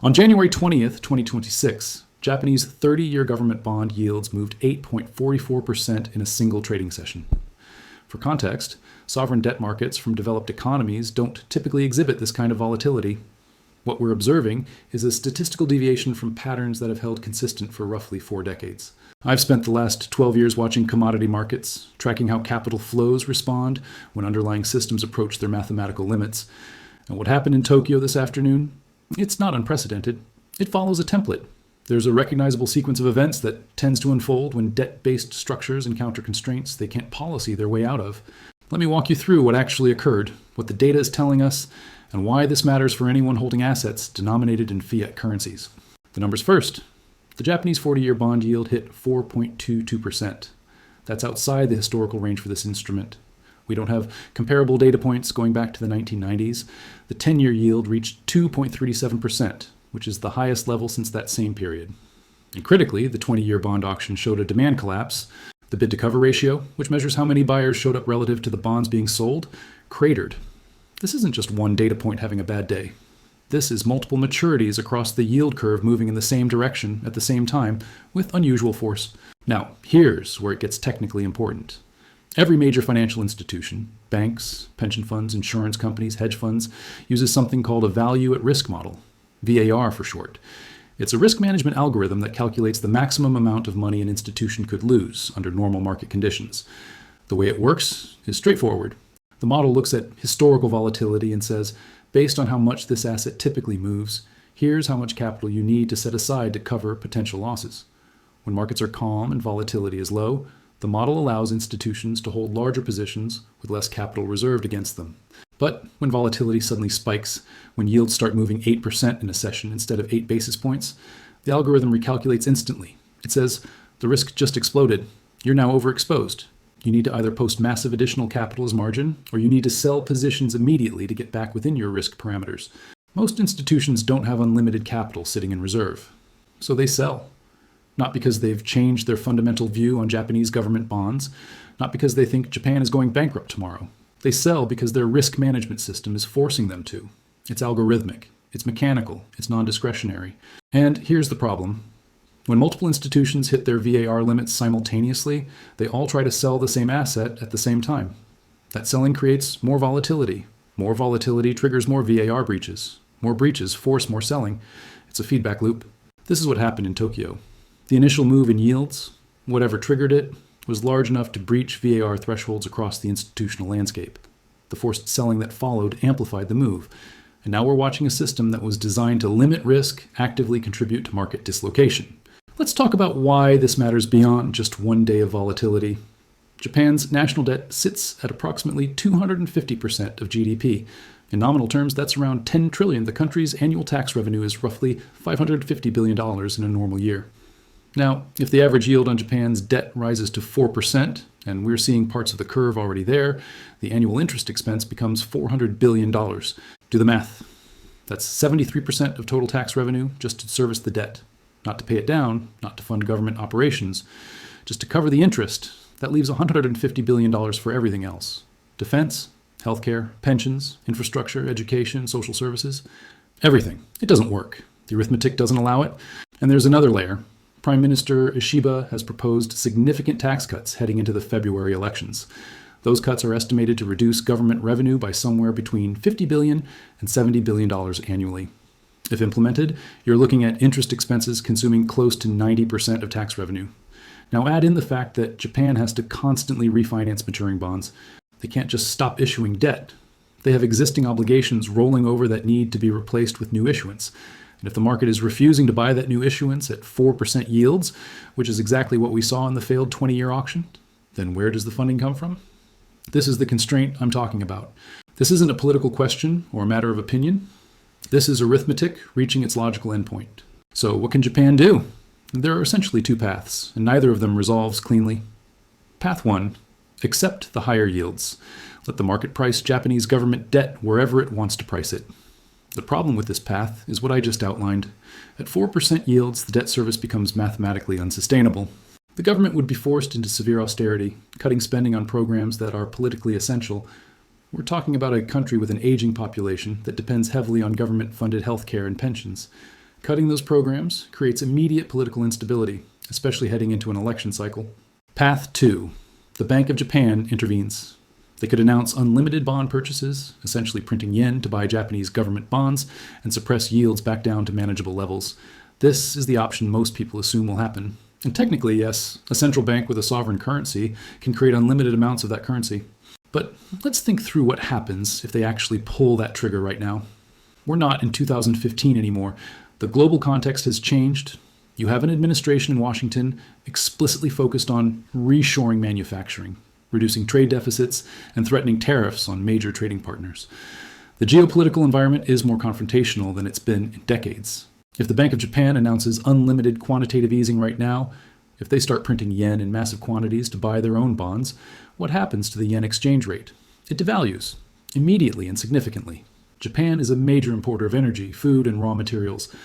On January 20th, 2026, Japanese 30-year government bond yields moved 8.44% in a single trading session. For context, sovereign debt markets from developed economies don't typically exhibit this kind of volatility. What we're observing is a statistical deviation from patterns that have held consistent for roughly 4 decades. I've spent the last 12 years watching commodity markets, tracking how capital flows respond when underlying systems approach their mathematical limits. And what happened in Tokyo this afternoon? It's not unprecedented. It follows a template. There's a recognizable sequence of events that tends to unfold when debt-based structures encounter constraints they can't policy their way out of. Let me walk you through what actually occurred, what the data is telling us, and why this matters for anyone holding assets denominated in fiat currencies. The numbers first. The Japanese 40-year bond yield hit 4.22%. That's outside the historical range for this instrument. We don't have comparable data points going back to the 1990s. The 10-year yield reached 2.37%, which is the highest level since that same period. And critically, the 20-year bond auction showed a demand collapse. The bid-to-cover ratio, which measures how many buyers showed up relative to the bonds being sold, cratered. This isn't just one data point having a bad day. This is multiple maturities across the yield curve moving in the same direction at the same time with unusual force. Now, here's where it gets technically important. Every major financial institution, banks, pension funds, insurance companies, hedge funds, uses something called a value at risk model, VAR for short. It's a risk management algorithm that calculates the maximum amount of money an institution could lose under normal market conditions. The way it works is straightforward. The model looks at historical volatility and says, based on how much this asset typically moves, here's how much capital you need to set aside to cover potential losses. When markets are calm and volatility is low, the model allows institutions to hold larger positions with less capital reserved against them. But when volatility suddenly spikes, when yields start moving 8% in a session instead of 8 basis points, the algorithm recalculates instantly. It says, the risk just exploded. You're now overexposed. You need to either post massive additional capital as margin, or you need to sell positions immediately to get back within your risk parameters. Most institutions don't have unlimited capital sitting in reserve, so they sell. Not because they've changed their fundamental view on Japanese government bonds, not because they think Japan is going bankrupt tomorrow. They sell because their risk management system is forcing them to. It's algorithmic, it's mechanical, it's non-discretionary. And here's the problem. When multiple institutions hit their VAR limits simultaneously, they all try to sell the same asset at the same time. That selling creates more volatility. More volatility triggers more VAR breaches. More breaches force more selling. It's a feedback loop. This is what happened in Tokyo. The initial move in yields, whatever triggered it, was large enough to breach VAR thresholds across the institutional landscape. The forced selling that followed amplified the move, and now we're watching a system that was designed to limit risk, actively contribute to market dislocation. Let's talk about why this matters beyond just one day of volatility. Japan's national debt sits at approximately 250% of GDP. In nominal terms, that's around 10 trillion. The country's annual tax revenue is roughly $550 billion in a normal year. Now, if the average yield on Japan's debt rises to 4%, and we're seeing parts of the curve already there, the annual interest expense becomes $400 billion. Do the math. That's 73% of total tax revenue just to service the debt. Not to pay it down, not to fund government operations, just to cover the interest. That leaves $150 billion for everything else. Defense, healthcare, pensions, infrastructure, education, social services, everything. It doesn't work. The arithmetic doesn't allow it. And there's another layer. Prime Minister Ishiba has proposed significant tax cuts heading into the February elections. Those cuts are estimated to reduce government revenue by somewhere between $50 billion and $70 billion annually. If implemented, you're looking at interest expenses consuming close to 90% of tax revenue. Now add in the fact that Japan has to constantly refinance maturing bonds. They can't just stop issuing debt. They have existing obligations rolling over that need to be replaced with new issuance. And if the market is refusing to buy that new issuance at 4% yields, which is exactly what we saw in the failed 20-year auction, then where does the funding come from? This is the constraint I'm talking about. This isn't a political question or a matter of opinion. This is arithmetic reaching its logical endpoint. So what can Japan do? There are essentially 2 paths, and neither of them resolves cleanly. Path 1, accept the higher yields. Let the market price Japanese government debt wherever it wants to price it. The problem with this path is what I just outlined. At 4% yields, the debt service becomes mathematically unsustainable. The government would be forced into severe austerity, cutting spending on programs that are politically essential. We're talking about a country with an aging population that depends heavily on government-funded healthcare and pensions. Cutting those programs creates immediate political instability, especially heading into an election cycle. Path 2. The Bank of Japan intervenes. They could announce unlimited bond purchases, essentially printing yen to buy Japanese government bonds, and suppress yields back down to manageable levels. This is the option most people assume will happen. And technically, yes, a central bank with a sovereign currency can create unlimited amounts of that currency. But let's think through what happens if they actually pull that trigger right now. We're not in 2015 anymore. The global context has changed. You have an administration in Washington explicitly focused on reshoring manufacturing, reducing trade deficits, and threatening tariffs on major trading partners. The geopolitical environment is more confrontational than it's been in decades. If the Bank of Japan announces unlimited quantitative easing right now, if they start printing yen in massive quantities to buy their own bonds, what happens to the yen exchange rate? It devalues, immediately and significantly. Japan is a major importer of energy, food, and raw materials.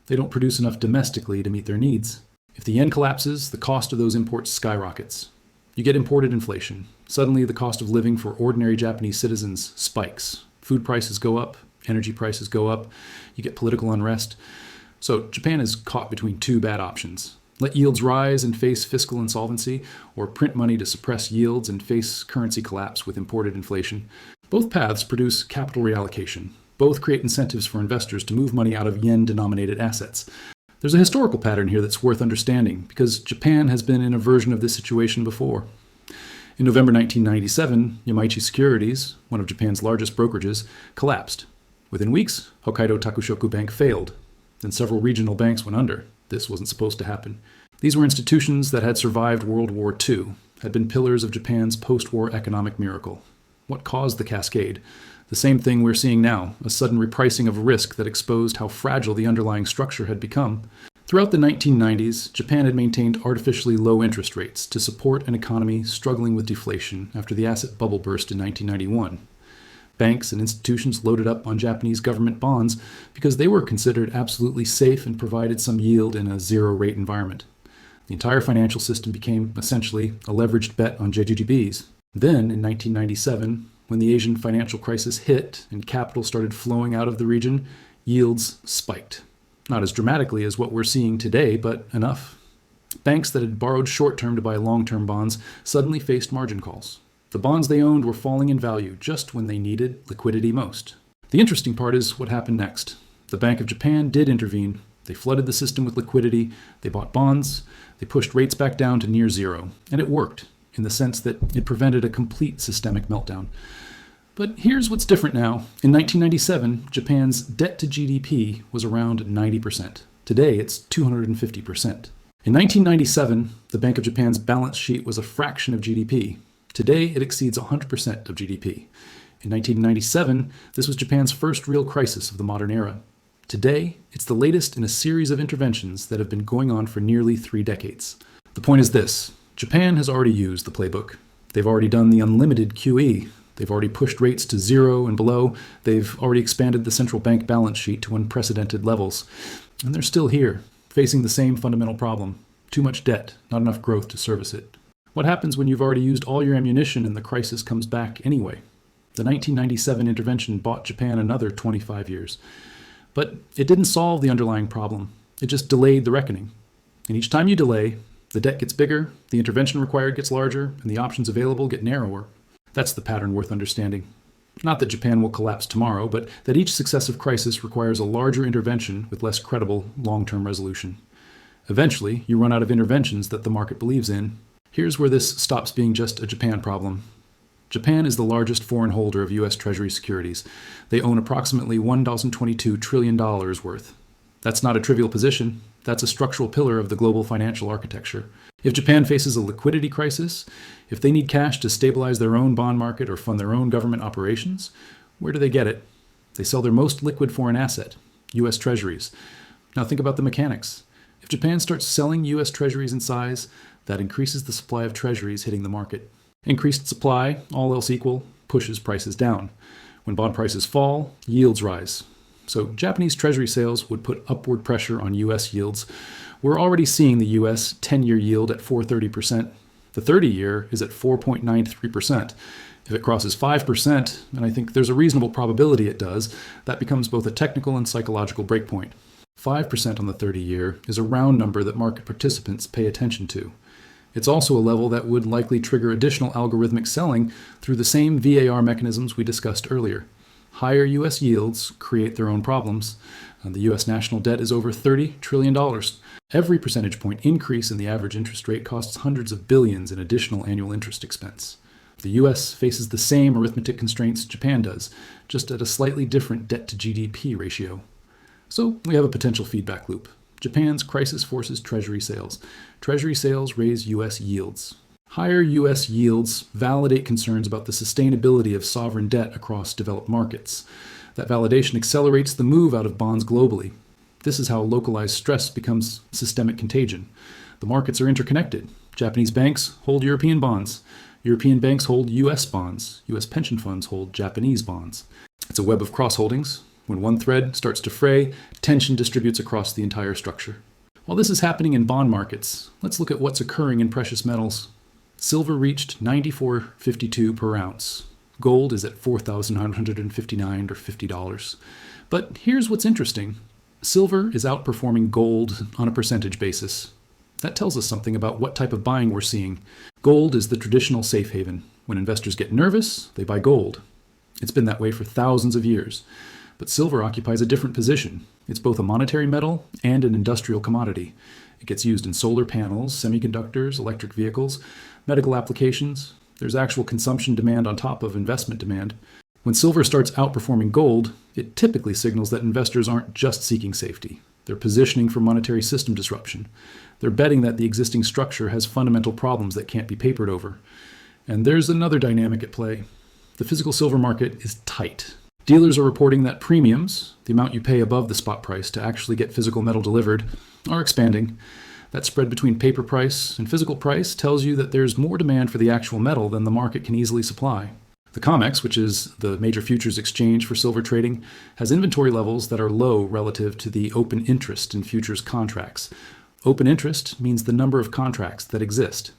They don't produce enough domestically to meet their needs. If the yen collapses, the cost of those imports skyrockets. You get imported inflation. Suddenly, the cost of living for ordinary Japanese citizens spikes. Food prices go up, energy prices go up, you get political unrest. So Japan is caught between two bad options. Let yields rise and face fiscal insolvency, or print money to suppress yields and face currency collapse with imported inflation. Both paths produce capital reallocation. Both create incentives for investors to move money out of yen-denominated assets. There's a historical pattern here that's worth understanding, because Japan has been in a version of this situation before. In November 1997, Yamaichi Securities, one of Japan's largest brokerages, collapsed. Within weeks, Hokkaido Takushoku Bank failed. Then several regional banks went under. This wasn't supposed to happen. These were institutions that had survived World War II, had been pillars of Japan's post-war economic miracle. What caused the cascade? The same thing we're seeing now, a sudden repricing of risk that exposed how fragile the underlying structure had become. Throughout the 1990s, Japan had maintained artificially low interest rates to support an economy struggling with deflation after the asset bubble burst in 1991. Banks and institutions loaded up on Japanese government bonds because they were considered absolutely safe and provided some yield in a zero-rate environment. The entire financial system became essentially a leveraged bet on JGBs. Then, in 1997, when the Asian financial crisis hit and capital started flowing out of the region, yields spiked. Not as dramatically as what we're seeing today, but enough. Banks that had borrowed short-term to buy long-term bonds suddenly faced margin calls. The bonds they owned were falling in value just when they needed liquidity most. The interesting part is what happened next. The Bank of Japan did intervene. They flooded the system with liquidity, they bought bonds, they pushed rates back down to near zero, and it worked, in the sense that it prevented a complete systemic meltdown. But here's what's different now. In 1997, Japan's debt to GDP was around 90%. Today, it's 250%. In 1997, the Bank of Japan's balance sheet was a fraction of GDP. Today, it exceeds 100% of GDP. In 1997, this was Japan's first real crisis of the modern era. Today, it's the latest in a series of interventions that have been going on for nearly 3 decades. The point is this: Japan has already used the playbook. They've already done the unlimited QE. They've already pushed rates to zero and below. They've already expanded the central bank balance sheet to unprecedented levels. And they're still here, facing the same fundamental problem: too much debt, not enough growth to service it. What happens when you've already used all your ammunition and the crisis comes back anyway? The 1997 intervention bought Japan another 25 years. But it didn't solve the underlying problem. It just delayed the reckoning. And each time you delay, the debt gets bigger, the intervention required gets larger, and the options available get narrower. That's the pattern worth understanding. Not that Japan will collapse tomorrow, but that each successive crisis requires a larger intervention with less credible long-term resolution. Eventually, you run out of interventions that the market believes in. Here's where this stops being just a Japan problem. Japan is the largest foreign holder of US Treasury securities. They own approximately $1,022 trillion worth. That's not a trivial position. That's a structural pillar of the global financial architecture. If Japan faces a liquidity crisis, if they need cash to stabilize their own bond market or fund their own government operations, where do they get it? They sell their most liquid foreign asset, US Treasuries. Now think about the mechanics. If Japan starts selling US Treasuries in size, that increases the supply of Treasuries hitting the market. Increased supply, all else equal, pushes prices down. When bond prices fall, yields rise. So Japanese Treasury sales would put upward pressure on US yields. We're already seeing the US 10-year yield at 4.30%. The 30-year is at 4.93%. If it crosses 5%, and I think there's a reasonable probability it does, that becomes both a technical and psychological breakpoint. 5% on the 30-year is a round number that market participants pay attention to. It's also a level that would likely trigger additional algorithmic selling through the same VAR mechanisms we discussed earlier. Higher U.S. yields create their own problems. The U.S. national debt is over $30 trillion. Every percentage point increase in the average interest rate costs hundreds of billions in additional annual interest expense. The U.S. faces the same arithmetic constraints Japan does, just at a slightly different debt-to-GDP ratio. So we have a potential feedback loop. Japan's crisis forces Treasury sales. Treasury sales raise U.S. yields. Higher U.S. yields validate concerns about the sustainability of sovereign debt across developed markets. That validation accelerates the move out of bonds globally. This is how localized stress becomes systemic contagion. The markets are interconnected. Japanese banks hold European bonds. European banks hold U.S. bonds. U.S. pension funds hold Japanese bonds. It's a web of cross-holdings. When one thread starts to fray, tension distributes across the entire structure. While this is happening in bond markets, let's look at what's occurring in precious metals. Silver reached $94.52 per ounce. Gold is at $4,959 or $50. But here's what's interesting. Silver is outperforming gold on a percentage basis. That tells us something about what type of buying we're seeing. Gold is the traditional safe haven. When investors get nervous, they buy gold. It's been that way for thousands of years. But silver occupies a different position. It's both a monetary metal and an industrial commodity. It gets used in solar panels, semiconductors, electric vehicles, medical applications. There's actual consumption demand on top of investment demand. When silver starts outperforming gold, it typically signals that investors aren't just seeking safety. They're positioning for monetary system disruption. They're betting that the existing structure has fundamental problems that can't be papered over. And there's another dynamic at play. The physical silver market is tight. Dealers are reporting that premiums, the amount you pay above the spot price to actually get physical metal delivered, are expanding. That spread between paper price and physical price tells you that there's more demand for the actual metal than the market can easily supply. The COMEX, which is the major futures exchange for silver trading, has inventory levels that are low relative to the open interest in futures contracts. Open interest means the number of contracts that exist.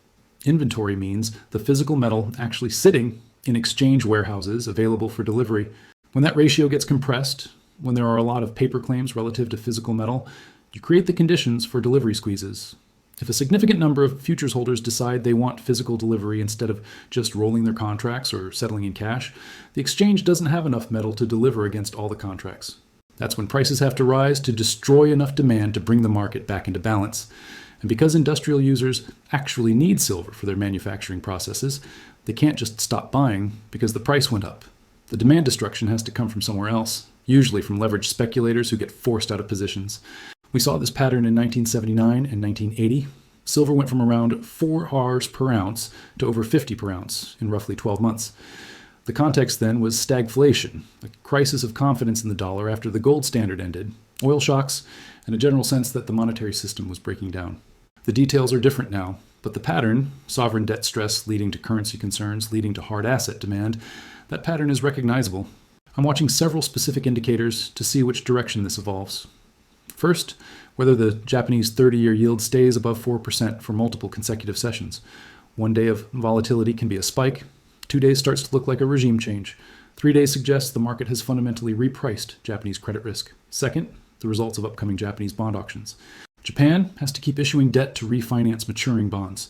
Inventory means the physical metal actually sitting in exchange warehouses available for delivery. When that ratio gets compressed, when there are a lot of paper claims relative to physical metal, you create the conditions for delivery squeezes. If a significant number of futures holders decide they want physical delivery instead of just rolling their contracts or settling in cash, the exchange doesn't have enough metal to deliver against all the contracts. That's when prices have to rise to destroy enough demand to bring the market back into balance. And because industrial users actually need silver for their manufacturing processes, they can't just stop buying because the price went up. The demand destruction has to come from somewhere else, usually from leveraged speculators who get forced out of positions. We saw this pattern in 1979 and 1980. Silver went from around 4 Rs per ounce to over 50 per ounce in roughly 12 months. The context then was stagflation, a crisis of confidence in the dollar after the gold standard ended, oil shocks, and a general sense that the monetary system was breaking down. The details are different now, but the pattern, sovereign debt stress leading to currency concerns, leading to hard asset demand, that pattern is recognizable. I'm watching several specific indicators to see which direction this evolves. First, whether the Japanese 30-year yield stays above 4% for multiple consecutive sessions. 1 day of volatility can be a spike. 2 days starts to look like a regime change. 3 days suggests the market has fundamentally repriced Japanese credit risk. Second, the results of upcoming Japanese bond auctions. Japan has to keep issuing debt to refinance maturing bonds.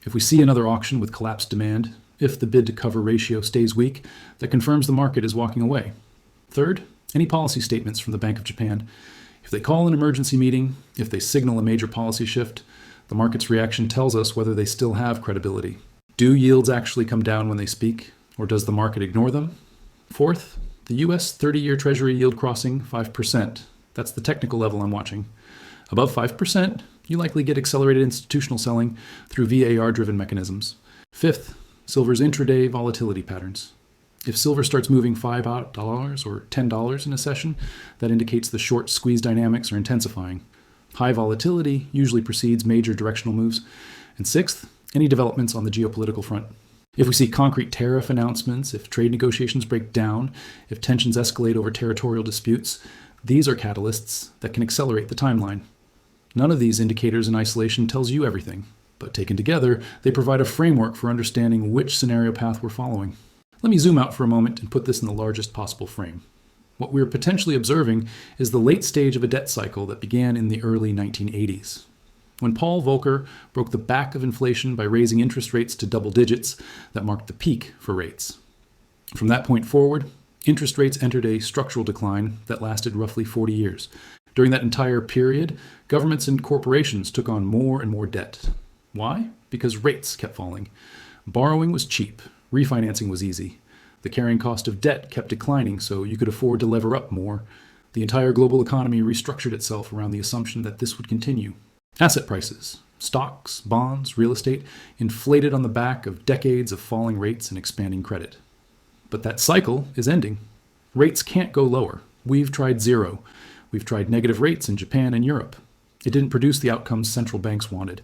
If we see another auction with collapsed demand, if the bid-to-cover ratio stays weak, that confirms the market is walking away. Third, any policy statements from the Bank of Japan. If they call an emergency meeting, if they signal a major policy shift, the market's reaction tells us whether they still have credibility. Do yields actually come down when they speak, or does the market ignore them? Fourth, the US 30-year Treasury yield crossing 5%. That's the technical level I'm watching. Above 5%, you likely get accelerated institutional selling through VAR-driven mechanisms. Fifth, silver's intraday volatility patterns. If silver starts moving $5 or $10 in a session, that indicates the short squeeze dynamics are intensifying. High volatility usually precedes major directional moves. And sixth, any developments on the geopolitical front. If we see concrete tariff announcements, if trade negotiations break down, if tensions escalate over territorial disputes, these are catalysts that can accelerate the timeline. None of these indicators in isolation tells you everything, but taken together, they provide a framework for understanding which scenario path we're following. Let me zoom out for a moment and put this in the largest possible frame. What we're potentially observing is the late stage of a debt cycle that began in the early 1980s. When Paul Volcker broke the back of inflation by raising interest rates to double digits, that marked the peak for rates. From that point forward, interest rates entered a structural decline that lasted roughly 40 years. During that entire period, governments and corporations took on more and more debt. Why? Because rates kept falling. Borrowing was cheap. Refinancing was easy. The carrying cost of debt kept declining, so you could afford to lever up more. The entire global economy restructured itself around the assumption that this would continue. Asset prices, stocks, bonds, real estate, inflated on the back of decades of falling rates and expanding credit. But that cycle is ending. Rates can't go lower. We've tried zero. We've tried negative rates in Japan and Europe. It didn't produce the outcomes central banks wanted.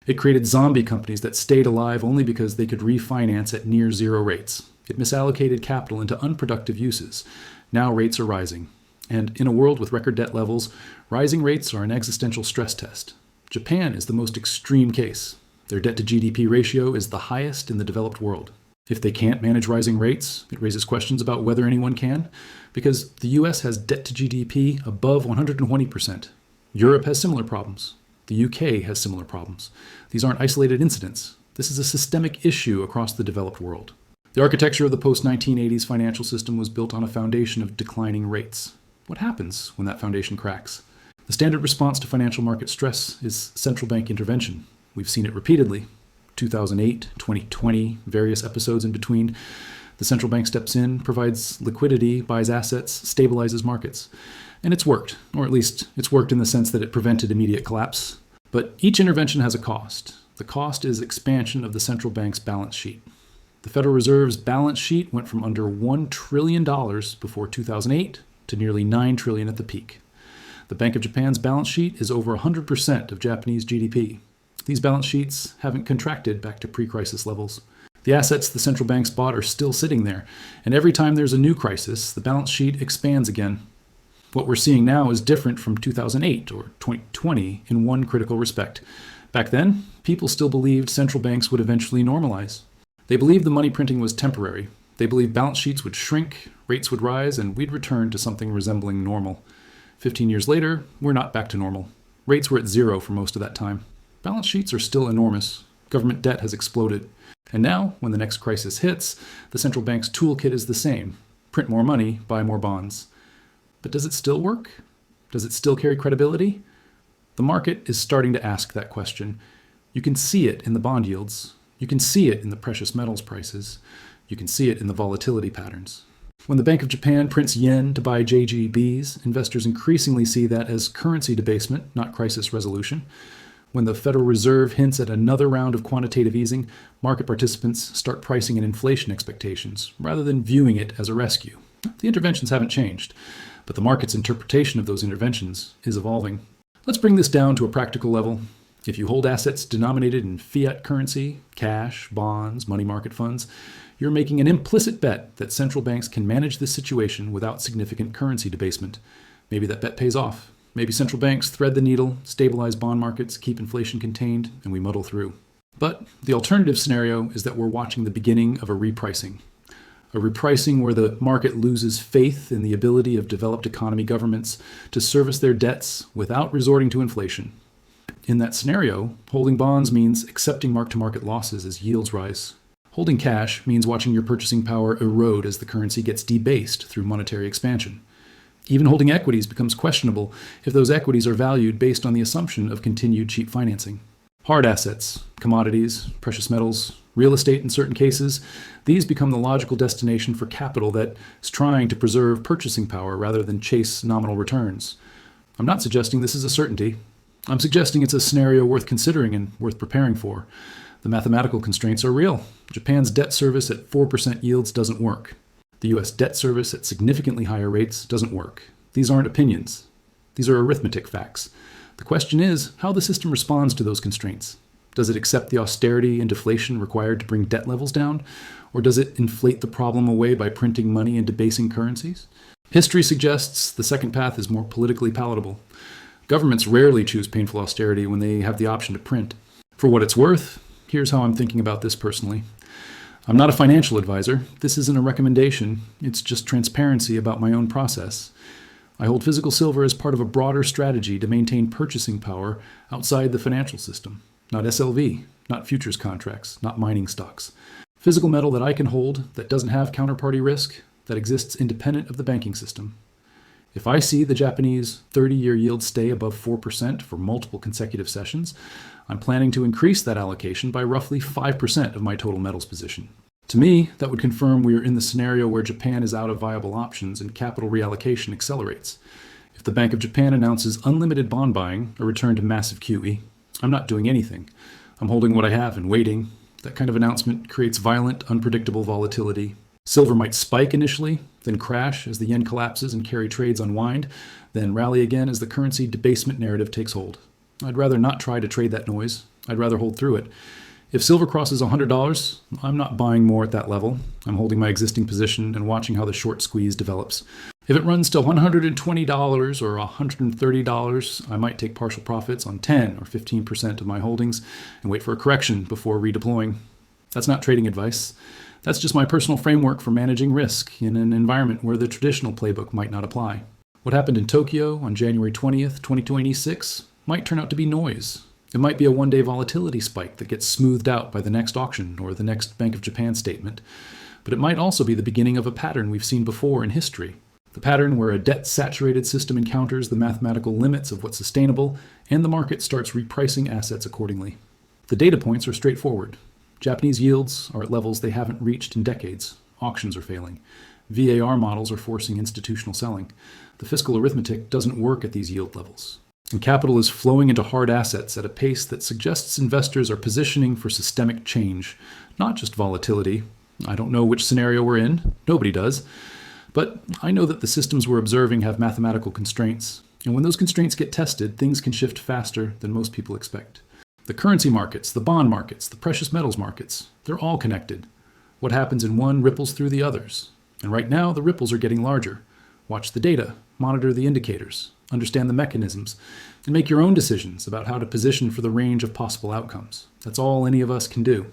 It created zombie companies that stayed alive only because they could refinance at near zero rates. It misallocated capital into unproductive uses. Now rates are rising. And in a world with record debt levels, rising rates are an existential stress test. Japan is the most extreme case. Their debt to GDP ratio is the highest in the developed world. If they can't manage rising rates, it raises questions about whether anyone can, because the US has debt to GDP above 120%. Europe has similar problems. The UK has similar problems. These aren't isolated incidents. This is a systemic issue across the developed world. The architecture of the post-1980s financial system was built on a foundation of declining rates. What happens when that foundation cracks? The standard response to financial market stress is central bank intervention. We've seen it repeatedly. 2008, 2020, various episodes in between. The central bank steps in, provides liquidity, buys assets, stabilizes markets. And it's worked, or at least it's worked in the sense that it prevented immediate collapse. But each intervention has a cost. The cost is expansion of the central bank's balance sheet. The Federal Reserve's balance sheet went from under $1 trillion before 2008 to nearly $9 trillion at the peak. The Bank of Japan's balance sheet is over 100% of Japanese GDP. These balance sheets haven't contracted back to pre-crisis levels. The assets the central banks bought are still sitting there, and every time there's a new crisis, the balance sheet expands again. What we're seeing now is different from 2008 or 2020 in one critical respect. Back then, people still believed central banks would eventually normalize. They believed the money printing was temporary. They believed balance sheets would shrink, rates would rise, and we'd return to something resembling normal. 15 years later, we're not back to normal. Rates were at zero for most of that time. Balance sheets are still enormous. Government debt has exploded. And now, when the next crisis hits, the central bank's toolkit is the same. Print more money, buy more bonds. But does it still work? Does it still carry credibility? The market is starting to ask that question. You can see it in the bond yields. You can see it in the precious metals prices. You can see it in the volatility patterns. When the Bank of Japan prints yen to buy JGBs, investors increasingly see that as currency debasement, not crisis resolution. When the Federal Reserve hints at another round of quantitative easing, market participants start pricing in inflation expectations, rather than viewing it as a rescue. The interventions haven't changed, but the market's interpretation of those interventions is evolving. Let's bring this down to a practical level. If you hold assets denominated in fiat currency, cash, bonds, money market funds, you're making an implicit bet that central banks can manage this situation without significant currency debasement. Maybe that bet pays off. Maybe central banks thread the needle, stabilize bond markets, keep inflation contained, and we muddle through. But the alternative scenario is that we're watching the beginning of a repricing. A repricing where the market loses faith in the ability of developed economy governments to service their debts without resorting to inflation. In that scenario, holding bonds means accepting mark-to-market losses as yields rise. Holding cash means watching your purchasing power erode as the currency gets debased through monetary expansion. Even holding equities becomes questionable if those equities are valued based on the assumption of continued cheap financing. Hard assets, commodities, precious metals, real estate in certain cases, these become the logical destination for capital that is trying to preserve purchasing power rather than chase nominal returns. I'm not suggesting this is a certainty. I'm suggesting it's a scenario worth considering and worth preparing for. The mathematical constraints are real. Japan's debt service at 4% yields doesn't work. The US debt service at significantly higher rates doesn't work. These aren't opinions. These are arithmetic facts. The question is how the system responds to those constraints. Does it accept the austerity and deflation required to bring debt levels down? Or does it inflate the problem away by printing money and debasing currencies? History suggests the second path is more politically palatable. Governments rarely choose painful austerity when they have the option to print. For what it's worth, here's how I'm thinking about this personally. I'm not a financial advisor. This isn't a recommendation. It's just transparency about my own process. I hold physical silver as part of a broader strategy to maintain purchasing power outside the financial system. Not SLV, not futures contracts, not mining stocks. Physical metal that I can hold, that doesn't have counterparty risk, that exists independent of the banking system. If I see the Japanese 30-year yield stay above 4% for multiple consecutive sessions, I'm planning to increase that allocation by roughly 5% of my total metals position. To me, that would confirm we are in the scenario where Japan is out of viable options and capital reallocation accelerates. If the Bank of Japan announces unlimited bond buying, a return to massive QE, I'm not doing anything. I'm holding what I have and waiting. That kind of announcement creates violent, unpredictable volatility. Silver might spike initially, then crash as the yen collapses and carry trades unwind, then rally again as the currency debasement narrative takes hold. I'd rather not try to trade that noise. I'd rather hold through it. If silver crosses $100, I'm not buying more at that level. I'm holding my existing position and watching how the short squeeze develops. If it runs to $120 or $130, I might take partial profits on 10 or 15% of my holdings and wait for a correction before redeploying. That's not trading advice. That's just my personal framework for managing risk in an environment where the traditional playbook might not apply. What happened in Tokyo on January 20th, 2026 might turn out to be noise. It might be a one-day volatility spike that gets smoothed out by the next auction or the next Bank of Japan statement. But it might also be the beginning of a pattern we've seen before in history. The pattern where a debt-saturated system encounters the mathematical limits of what's sustainable and the market starts repricing assets accordingly. The data points are straightforward. Japanese yields are at levels they haven't reached in decades. Auctions are failing. VAR models are forcing institutional selling. The fiscal arithmetic doesn't work at these yield levels. And capital is flowing into hard assets at a pace that suggests investors are positioning for systemic change, not just volatility. I don't know which scenario we're in. Nobody does. But I know that the systems we're observing have mathematical constraints. And when those constraints get tested, things can shift faster than most people expect. The currency markets, the bond markets, the precious metals markets, they're all connected. What happens in one ripples through the others. And right now, the ripples are getting larger. Watch the data, monitor the indicators, understand the mechanisms, and make your own decisions about how to position for the range of possible outcomes. That's all any of us can do.